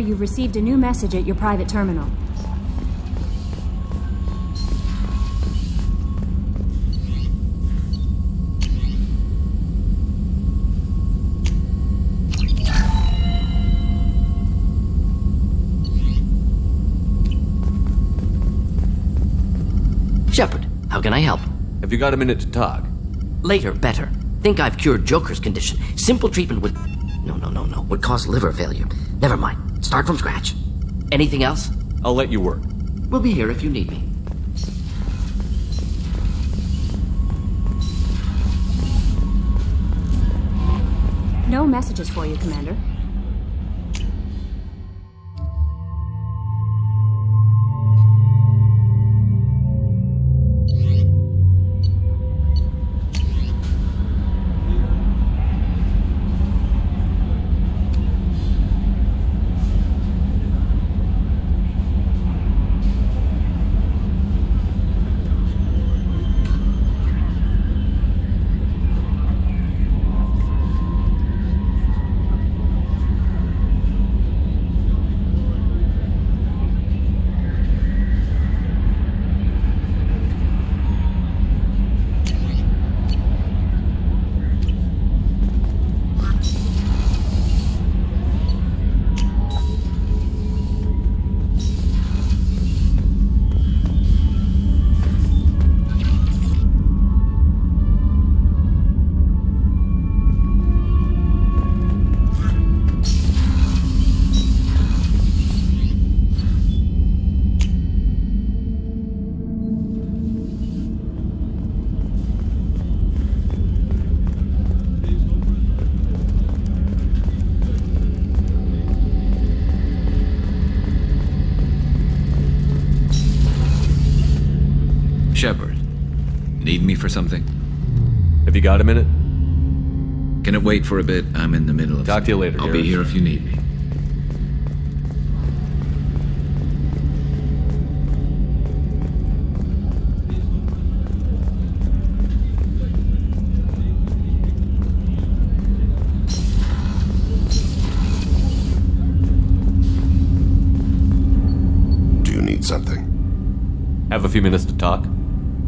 you've received a new message at your private terminal. Shepard, how can I help? Have you got a minute to talk? Later, better. Think I've cured Joker's condition. Simple treatment would... No. Would cause liver failure. Never mind. Start from scratch. Anything else? I'll let you work. We'll be here if you need me. No messages for you, Commander. Shepard, need me for something? Have you got a minute? Can it wait for a bit? I'm in the middle of... Talk to you later, I'll be here if you need me. Do you need something? Have a few minutes to talk?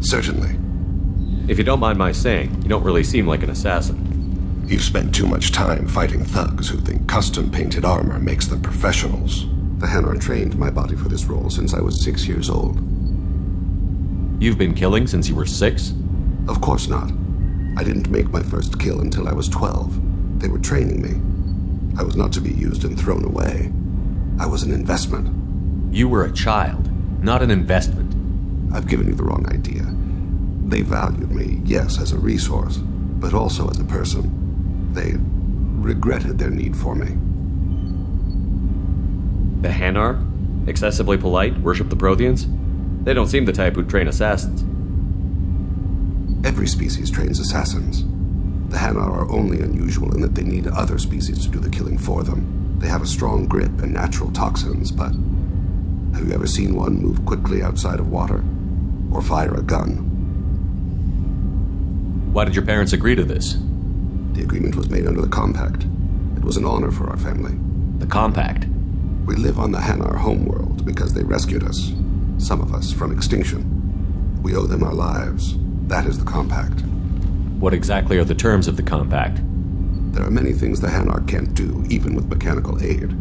Certainly. If you don't mind my saying, you don't really seem like an assassin. You've spent too much time fighting thugs who think custom-painted armor makes them professionals. The Hanar trained my body for this role since I was 6 years old. You've been killing since you were 6? Of course not. I didn't make my first kill until I was 12. They were training me. I was not to be used and thrown away. I was an investment. You were a child, not an investment. I've given you the wrong idea. They valued me, yes, as a resource, but also as a person. They regretted their need for me. The Hanar? Excessively polite, worship the Protheans? They don't seem the type who'd train assassins. Every species trains assassins. The Hanar are only unusual in that they need other species to do the killing for them. They have a strong grip and natural toxins, but have you ever seen one move quickly outside of water? Or fire a gun? Why did your parents agree to this? The agreement was made under the Compact. It was an honor for our family. The Compact? We live on the Hanar homeworld because they rescued us. Some of us from extinction. We owe them our lives. That is the Compact. What exactly are the terms of the Compact? There are many things the Hanar can't do, even with mechanical aid.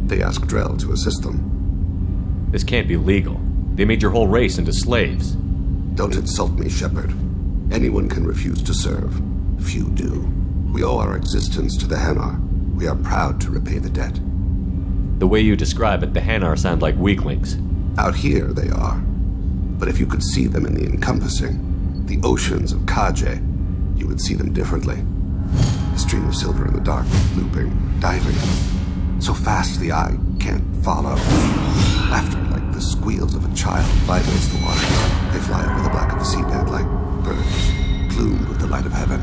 They ask Drell to assist them. This can't be legal. They made your whole race into slaves. Don't insult me, Shepard. Anyone can refuse to serve. Few do. We owe our existence to the Hanar. We are proud to repay the debt. The way you describe it, the Hanar sound like weaklings. Out here, they are. But if you could see them in the encompassing, the oceans of Kaje, you would see them differently. A stream of silver in the dark, looping, diving. So fast the eye can't follow. Laughter like the squeals of a child vibrates the water. They fly over the black of the seabed like birds, plumed with the light of heaven.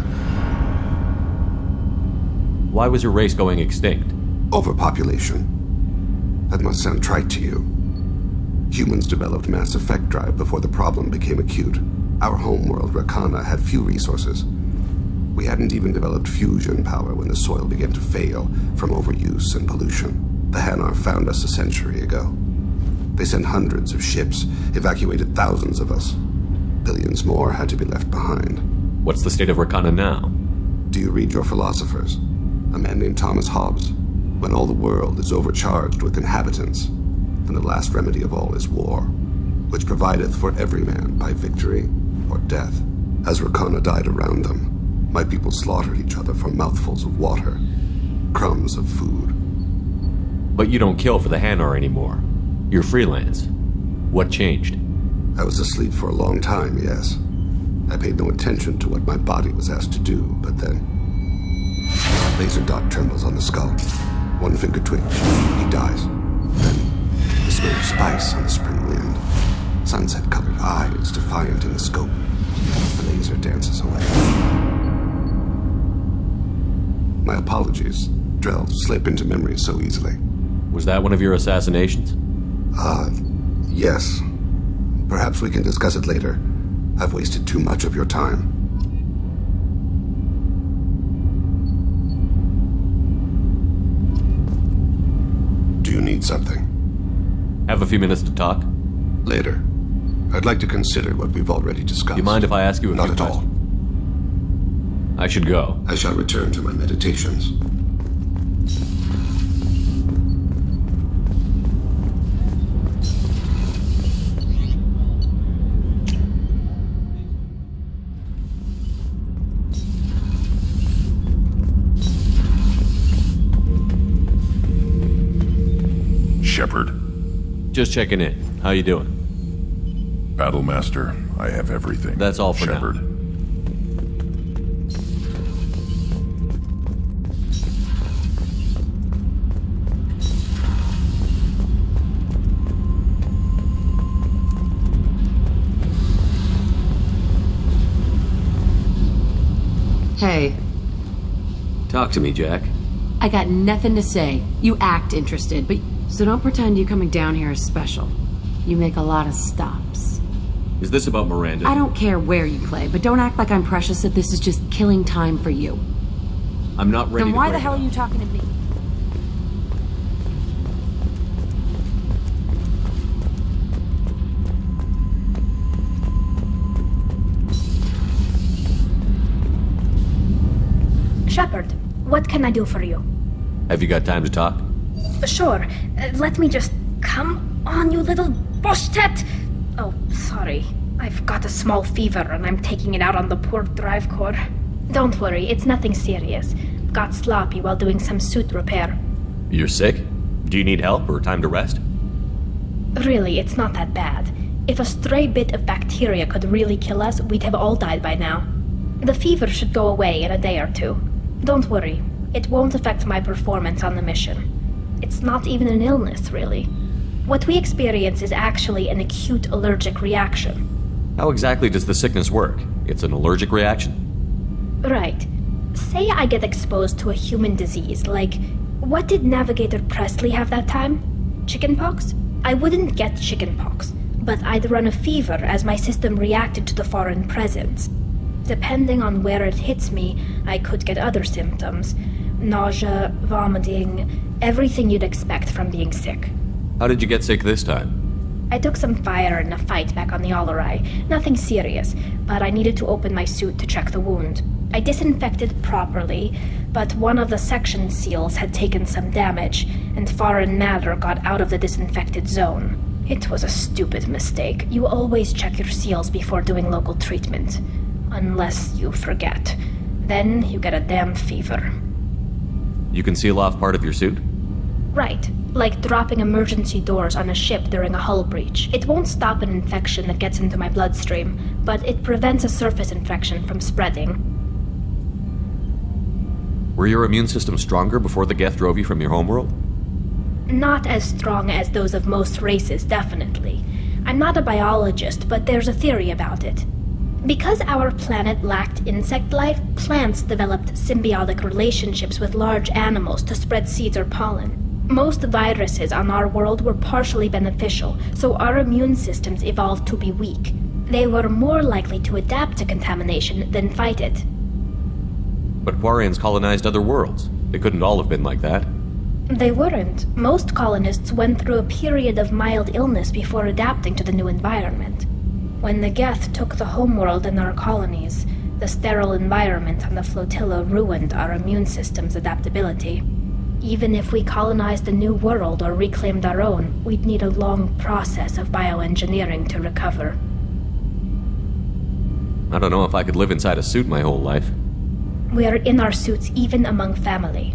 Why was your race going extinct? Overpopulation. That must sound trite to you. Humans developed mass effect drive before the problem became acute. Our homeworld, Rakana, had few resources. We hadn't even developed fusion power when the soil began to fail from overuse and pollution. The Hanar found us a century ago. They sent hundreds of ships, evacuated thousands of us. Billions more had to be left behind. What's the state of Rakana now? Do you read your philosophers? A man named Thomas Hobbes. When all the world is overcharged with inhabitants, then the last remedy of all is war, which provideth for every man by victory or death. As Rakana died around them, my people slaughtered each other for mouthfuls of water, crumbs of food. But you don't kill for the Hanar anymore. You're freelance. What changed? I was asleep for a long time, yes. I paid no attention to what my body was asked to do, but then... Laser dot trembles on the skull. One finger twitch. He dies. Then, the smell of spice on the spring wind. Sunset-colored eyes defiant in the scope. The laser dances away. My apologies. Drells slip into memory so easily. Was that one of your assassinations? Yes. Perhaps we can discuss it later. I've wasted too much of your time. Do you need something? Have a few minutes to talk? Later. I'd like to consider what we've already discussed. You mind if I ask you a Not few at all. questions? I should go. I shall return to my meditations. Shepard, Just checking in. How you doing? Battlemaster, I have everything. That's all for now. Shepard. Hey, Talk to me, Jack. I got nothing to say. You act interested, but so don't pretend you coming down here is special. You make a lot of stops. Is this about Miranda? I don't care where you play, but don't act like I'm precious if this is just killing time for you. I'm not ready Then to why the break hell it are you talking to me? Shepard, what can I do for you? Have you got time to talk? Sure. Let me just... Come on, you little bush-tet! Oh, sorry. I've got a small fever and I'm taking it out on the poor drive core. Don't worry, it's nothing serious. Got sloppy while doing some suit repair. You're sick? Do you need help or time to rest? Really, it's not that bad. If a stray bit of bacteria could really kill us, we'd have all died by now. The fever should go away in a day or two. Don't worry, it won't affect my performance on the mission. It's not even an illness, really. What we experience is actually an acute allergic reaction. How exactly does the sickness work? It's an allergic reaction? Right. Say I get exposed to a human disease, like... What did Navigator Presley have that time? Chickenpox? I wouldn't get chickenpox, but I'd run a fever as my system reacted to the foreign presence. Depending on where it hits me, I could get other symptoms. Nausea, vomiting, everything you'd expect from being sick. How did you get sick this time? I took some fire in a fight back on the Allerai. Nothing serious, but I needed to open my suit to check the wound. I disinfected properly, but one of the section seals had taken some damage, and foreign matter got out of the disinfected zone. It was a stupid mistake. You always check your seals before doing local treatment. Unless you forget. Then you get a damn fever. You can seal off part of your suit? Right. Like dropping emergency doors on a ship during a hull breach. It won't stop an infection that gets into my bloodstream, but it prevents a surface infection from spreading. Were your immune system stronger before the Geth drove you from your homeworld? Not as strong as those of most races, definitely. I'm not a biologist, but there's a theory about it. Because our planet lacked insect life, plants developed symbiotic relationships with large animals to spread seeds or pollen. Most viruses on our world were partially beneficial, so our immune systems evolved to be weak. They were more likely to adapt to contamination than fight it. But Quarians colonized other worlds. They couldn't all have been like that. They weren't. Most colonists went through a period of mild illness before adapting to the new environment. When the Geth took the homeworld in our colonies, the sterile environment on the flotilla ruined our immune system's adaptability. Even if we colonized a new world or reclaimed our own, we'd need a long process of bioengineering to recover. I don't know if I could live inside a suit my whole life. We are in our suits even among family.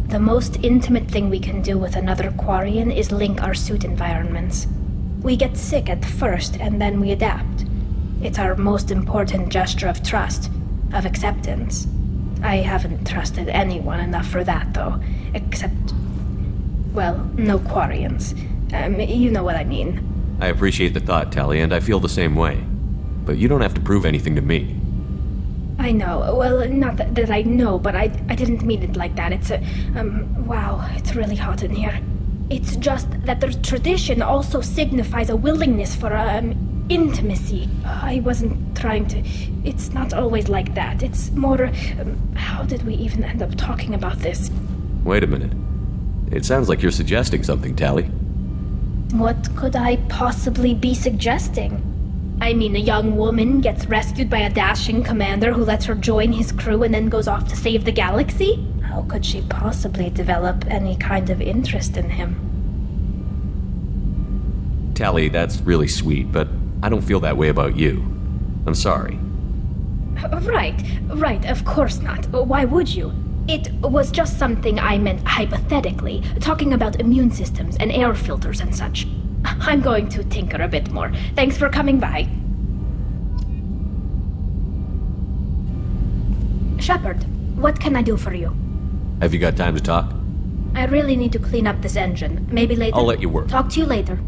The most intimate thing we can do with another Quarian is link our suit environments. We get sick at first, and then we adapt. It's our most important gesture of trust, of acceptance. I haven't trusted anyone enough for that, though. Except... well, no Quarians. You know what I mean. I appreciate the thought, Tally, and I feel the same way. But you don't have to prove anything to me. I know. Well, not that I know, but I didn't mean it like that. It's wow, it's really hot in here. It's just that the tradition also signifies a willingness for, intimacy. I wasn't trying to... It's not always like that. It's more... how did we even end up talking about this? Wait a minute. It sounds like you're suggesting something, Tally. What could I possibly be suggesting? I mean, a young woman gets rescued by a dashing commander who lets her join his crew and then goes off to save the galaxy? How could she possibly develop any kind of interest in him? Tally, that's really sweet, but I don't feel that way about you. I'm sorry. Right, of course not. Why would you? It was just something I meant hypothetically, talking about immune systems and air filters and such. I'm going to tinker a bit more. Thanks for coming by. Shepard, what can I do for you? Have you got time to talk? I really need to clean up this engine. Maybe later? I'll let you work. Talk to you later.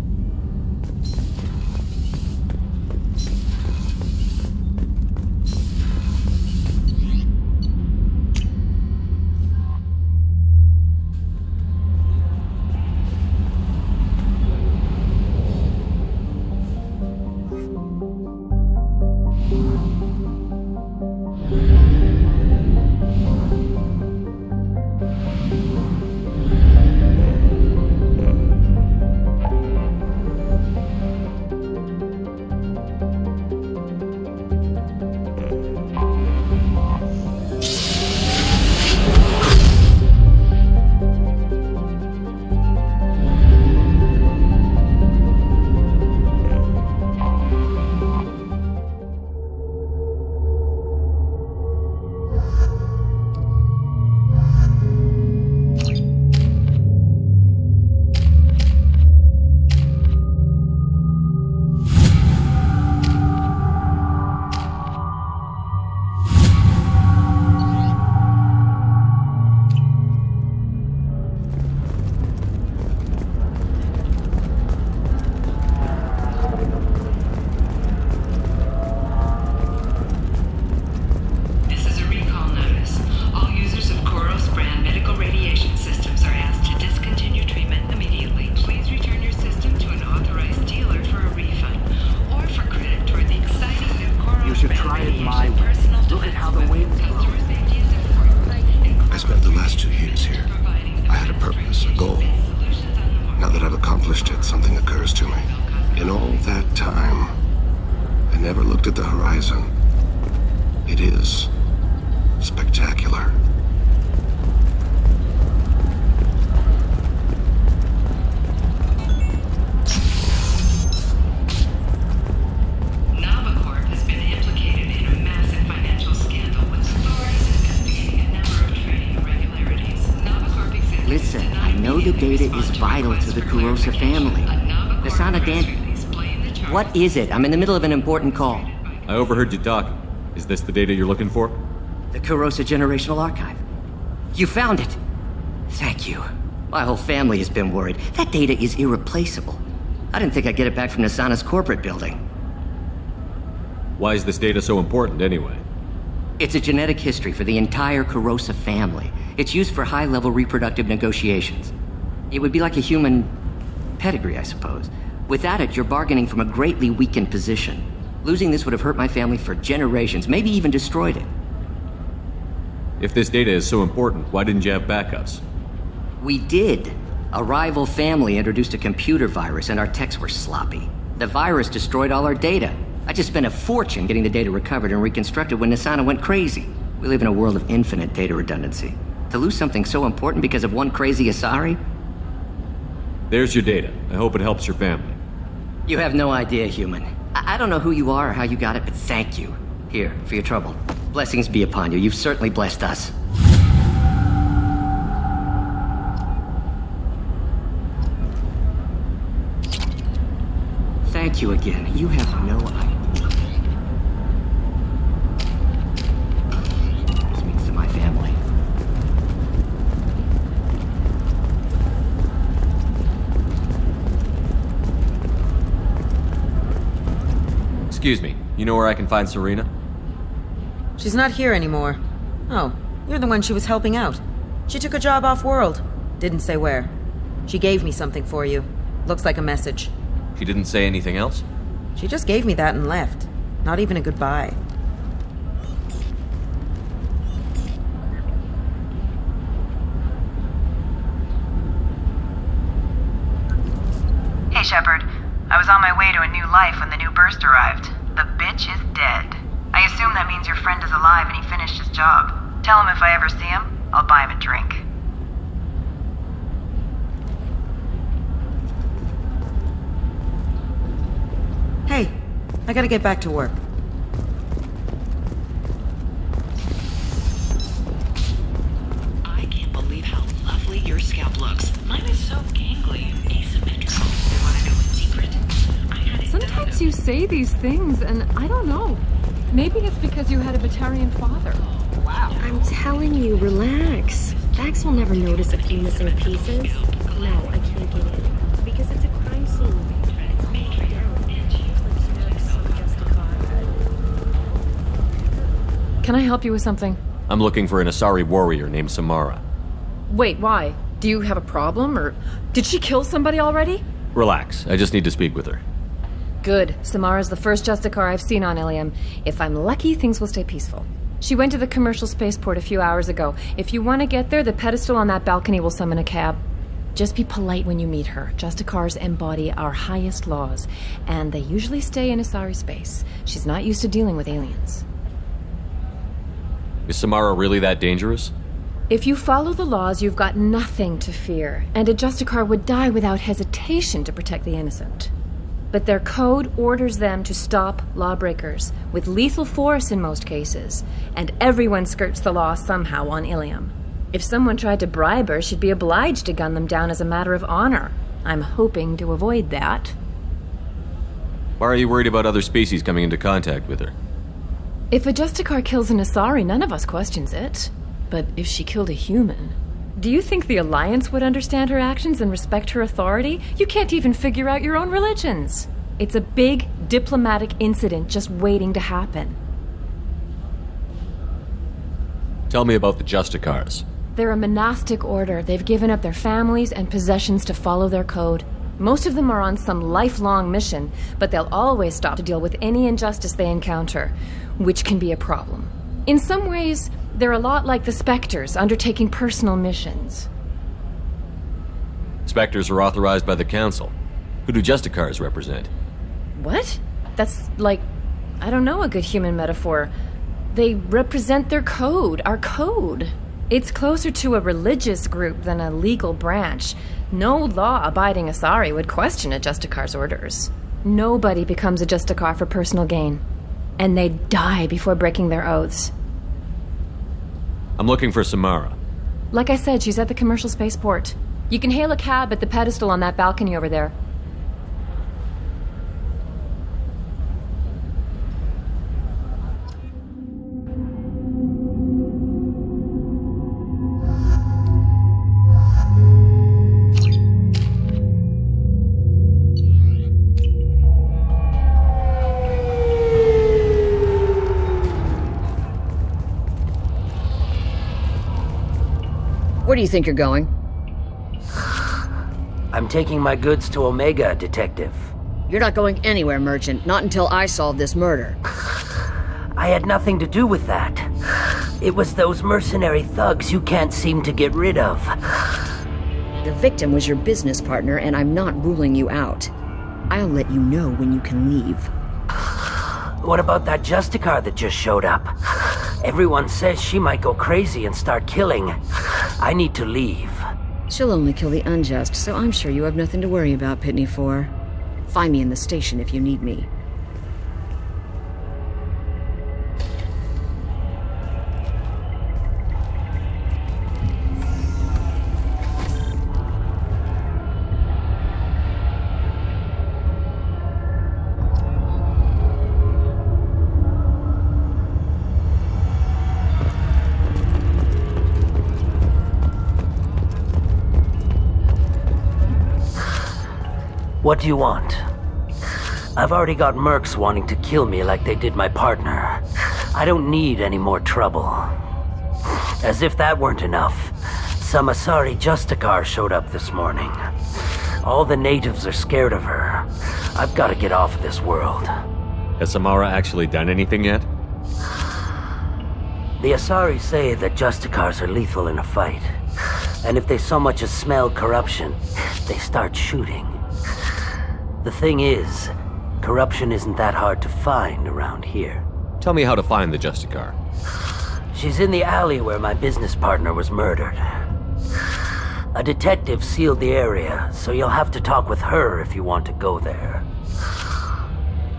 I spent the last 2 years here. I had a purpose, a goal. Now that I've accomplished it, something occurs to me. In all that time, I never looked at the horizon. It is spectacular. Listen, I know the data is vital to the Kurosa family. Nasana Dan... What is it? I'm in the middle of an important call. I overheard you talking. Is this the data you're looking for? The Kurosa Generational Archive. You found it! Thank you. My whole family has been worried. That data is irreplaceable. I didn't think I'd get it back from Nasana's corporate building. Why is this data so important, anyway? It's a genetic history for the entire Kurosa family. It's used for high-level reproductive negotiations. It would be like a human pedigree, I suppose. Without it, you're bargaining from a greatly weakened position. Losing this would have hurt my family for generations, maybe even destroyed it. If this data is so important, why didn't you have backups? We did. A rival family introduced a computer virus and our techs were sloppy. The virus destroyed all our data. I just spent a fortune getting the data recovered and reconstructed when Nisana went crazy. We live in a world of infinite data redundancy. To lose something so important because of one crazy Asari? There's your data. I hope it helps your family. You have no idea, human. I don't know who you are or how you got it, but thank you. Here, for your trouble. Blessings be upon you. You've certainly blessed us. Thank you again. You have no idea. This means to my family. Excuse me, you know where I can find Serena? She's not here anymore. Oh, you're the one she was helping out. She took a job off-world. Didn't say where. She gave me something for you. Looks like a message. She didn't say anything else? She just gave me that and left. Not even a goodbye. Hey, Shepard. I was on my way to a new life when the new burst arrived. The bitch is dead. I assume that means your friend is alive and he finished his job. Tell him if I ever see him, I'll buy him a drink. Hey, I gotta get back to work. I can't believe how lovely your scalp looks. Mine is so gangly and asymmetrical. You wanna know a secret? I had it Sometimes you say these things, and I don't know. Maybe it's because you had a Batarian father. Wow. I'm telling you, relax. Vax will never notice a few missing pieces. No, I can't get in. Because it's a crime scene. It's all down. Can I help you with something? I'm looking for an Asari warrior named Samara. Wait, why? Do you have a problem, or did she kill somebody already? Relax, I just need to speak with her. Good. Samara's the first Justicar I've seen on Ilium. If I'm lucky, things will stay peaceful. She went to the commercial spaceport a few hours ago. If you want to get there, the pedestal on that balcony will summon a cab. Just be polite when you meet her. Justicars embody our highest laws, and they usually stay in Asari space. She's not used to dealing with aliens. Is Samara really that dangerous? If you follow the laws, you've got nothing to fear, and a Justicar would die without hesitation to protect the innocent. But their code orders them to stop lawbreakers, with lethal force in most cases, and everyone skirts the law somehow on Ilium. If someone tried to bribe her, she'd be obliged to gun them down as a matter of honor. I'm hoping to avoid that. Why are you worried about other species coming into contact with her? If a Justicar kills an Asari, none of us questions it. But if she killed a human... Do you think the Alliance would understand her actions and respect her authority? You can't even figure out your own religions. It's a big diplomatic incident just waiting to happen. Tell me about the Justicars. They're a monastic order. They've given up their families and possessions to follow their code. Most of them are on some lifelong mission, but they'll always stop to deal with any injustice they encounter, which can be a problem. In some ways, they're a lot like the Spectres, undertaking personal missions. Spectres are authorized by the Council. Who do Justicars represent? What? That's like, I don't know, a good human metaphor. They represent their code, our code. It's closer to a religious group than a legal branch. No law-abiding Asari would question a Justicar's orders. Nobody becomes a Justicar for personal gain. And they die before breaking their oaths. I'm looking for Samara. Like I said, she's at the commercial spaceport. You can hail a cab at the pedestal on that balcony over there. Where do you think you're going? I'm taking my goods to Omega, Detective. You're not going anywhere, Merchant. Not until I solve this murder. I had nothing to do with that. It was those mercenary thugs you can't seem to get rid of. The victim was your business partner, and I'm not ruling you out. I'll let you know when you can leave. What about that Justicar that just showed up? Everyone says she might go crazy and start killing. I need to leave. She'll only kill the unjust, so I'm sure you have nothing to worry about, Pitney 4. Find me in the station if you need me. What do you want? I've already got mercs wanting to kill me like they did my partner. I don't need any more trouble. As if that weren't enough, some Asari Justicar showed up this morning. All the natives are scared of her. I've got to get off of this world. Has Samara actually done anything yet? The Asari say that Justicars are lethal in a fight. And if they so much as smell corruption, they start shooting. The thing is, corruption isn't that hard to find around here. Tell me how to find the Justicar. She's in the alley where my business partner was murdered. A detective sealed the area, so you'll have to talk with her if you want to go there.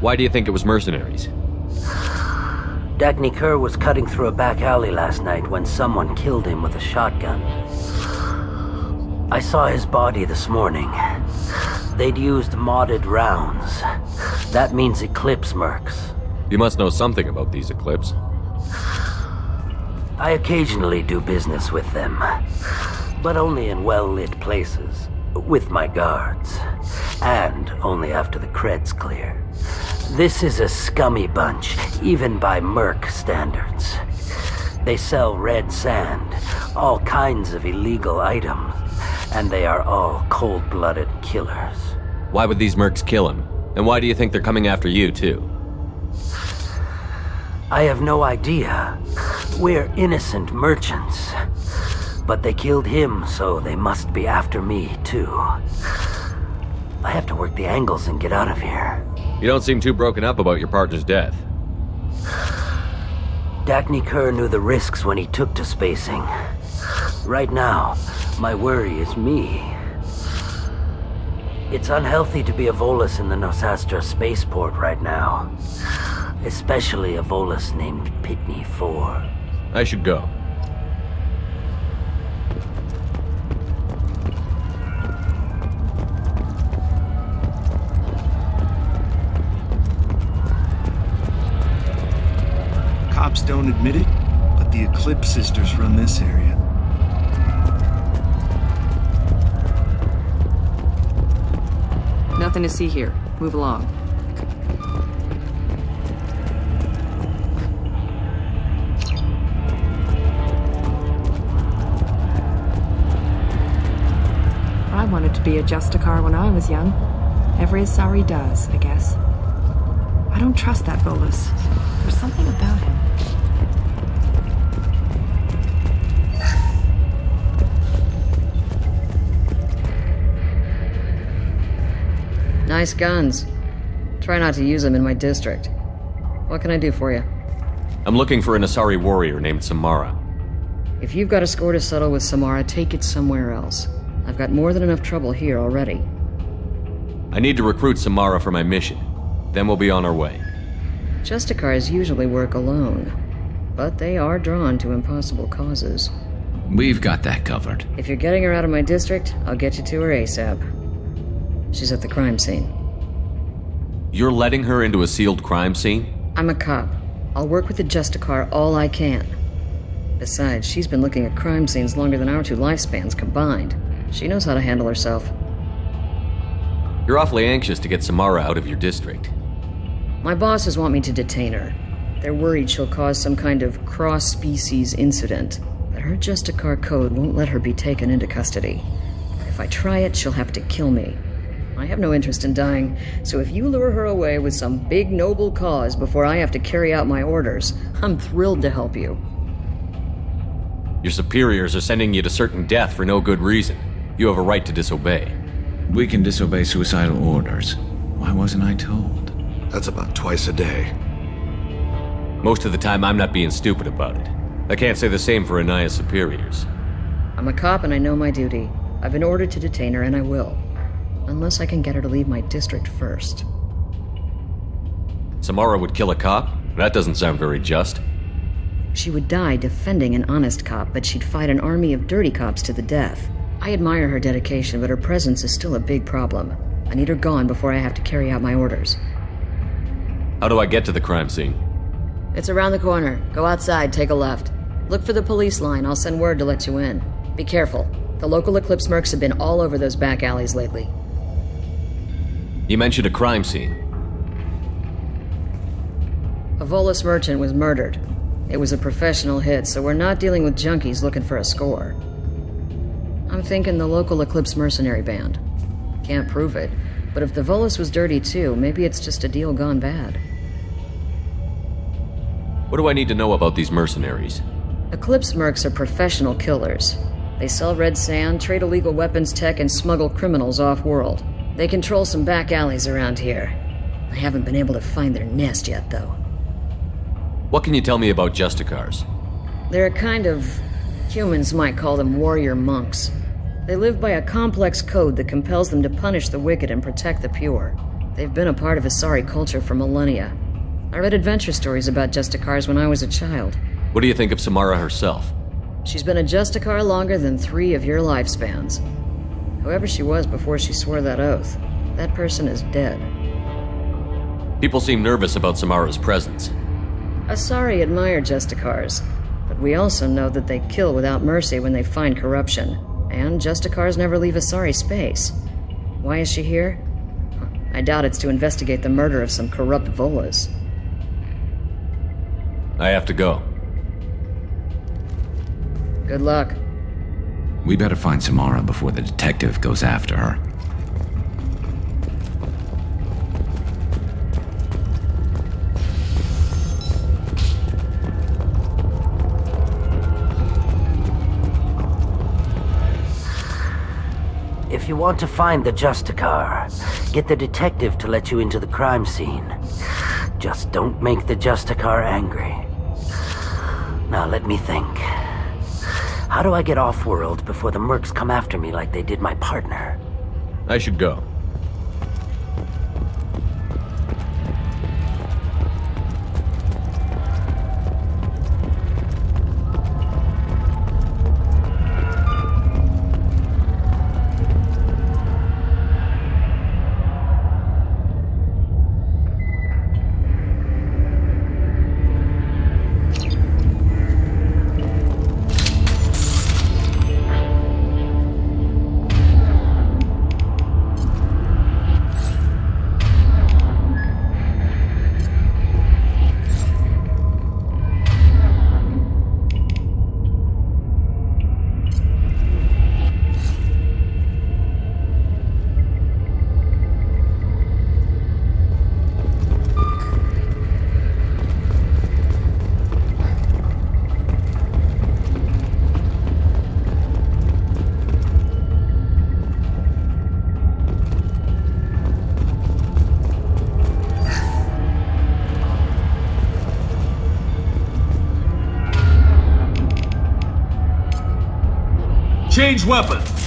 Why do you think it was mercenaries? Dagny Kerr was cutting through a back alley last night when someone killed him with a shotgun. I saw his body this morning. They'd used modded rounds. That means Eclipse mercs. You must know something about these Eclipse. I occasionally do business with them, but only in well-lit places, with my guards, and only after the creds clear. This is a scummy bunch, even by merc standards. They sell red sand, all kinds of illegal items, and they are all cold-blooded killers. Why would these mercs kill him? And why do you think they're coming after you, too? I have no idea. We're innocent merchants. But they killed him, so they must be after me, too. I have to work the angles and get out of here. You don't seem too broken up about your partner's death. Dagny Kerr knew the risks when he took to spacing. Right now, my worry is me. It's unhealthy to be a Volus in the Nosastra spaceport right now. Especially a Volus named Pitney 4. I should go. Cops don't admit it, but the Eclipse sisters run this area. Nothing to see here. Move along. I wanted to be a Justicar when I was young. Every Asari does, I guess. I don't trust that Volus. There's something about him. Nice guns. Try not to use them in my district. What can I do for you? I'm looking for an Asari warrior named Samara. If you've got a score to settle with Samara, take it somewhere else. I've got more than enough trouble here already. I need to recruit Samara for my mission. Then we'll be on our way. Justicars usually work alone, but they are drawn to impossible causes. We've got that covered. If you're getting her out of my district, I'll get you to her ASAP. She's at the crime scene. You're letting her into a sealed crime scene? I'm a cop. I'll work with the Justicar all I can. Besides, she's been looking at crime scenes longer than our two lifespans combined. She knows how to handle herself. You're awfully anxious to get Samara out of your district. My bosses want me to detain her. They're worried she'll cause some kind of cross-species incident, but her Justicar code won't let her be taken into custody. If I try it, she'll have to kill me. I have no interest in dying, so if you lure her away with some big noble cause before I have to carry out my orders, I'm thrilled to help you. Your superiors are sending you to certain death for no good reason. You have a right to disobey. We can disobey suicidal orders. Why wasn't I told? That's about twice a day. Most of the time, I'm not being stupid about it. I can't say the same for Anaya's superiors. I'm a cop and I know my duty. I've been ordered to detain her and I will. Unless I can get her to leave my district first. Samara would kill a cop? That doesn't sound very just. She would die defending an honest cop, but she'd fight an army of dirty cops to the death. I admire her dedication, but her presence is still a big problem. I need her gone before I have to carry out my orders. How do I get to the crime scene? It's around the corner. Go outside, take a left. Look for the police line. I'll send word to let you in. Be careful. The local Eclipse mercs have been all over those back alleys lately. You mentioned a crime scene. A Volus merchant was murdered. It was a professional hit, so we're not dealing with junkies looking for a score. I'm thinking the local Eclipse mercenary band. Can't prove it, but if the Volus was dirty too, maybe it's just a deal gone bad. What do I need to know about these mercenaries? Eclipse mercs are professional killers. They sell red sand, trade illegal weapons tech, and smuggle criminals off-world. They control some back alleys around here. I haven't been able to find their nest yet, though. What can you tell me about Justicars? They're a kind of... humans might call them warrior monks. They live by a complex code that compels them to punish the wicked and protect the pure. They've been a part of Asari culture for millennia. I read adventure stories about Justicars when I was a child. What do you think of Samara herself? She's been a Justicar longer than 3 of your lifespans. Whoever she was before she swore that oath, that person is dead. People seem nervous about Samara's presence. Asari admire Justicars, but we also know that they kill without mercy when they find corruption, and Justicars never leave Asari space. Why is she here? I doubt it's to investigate the murder of some corrupt Volas. I have to go. Good luck. We better find Samara before the detective goes after her. If you want to find the Justicar, get the detective to let you into the crime scene. Just don't make the Justicar angry. Now let me think. How do I get off-world before the mercs come after me like they did my partner? I should go. Change weapon!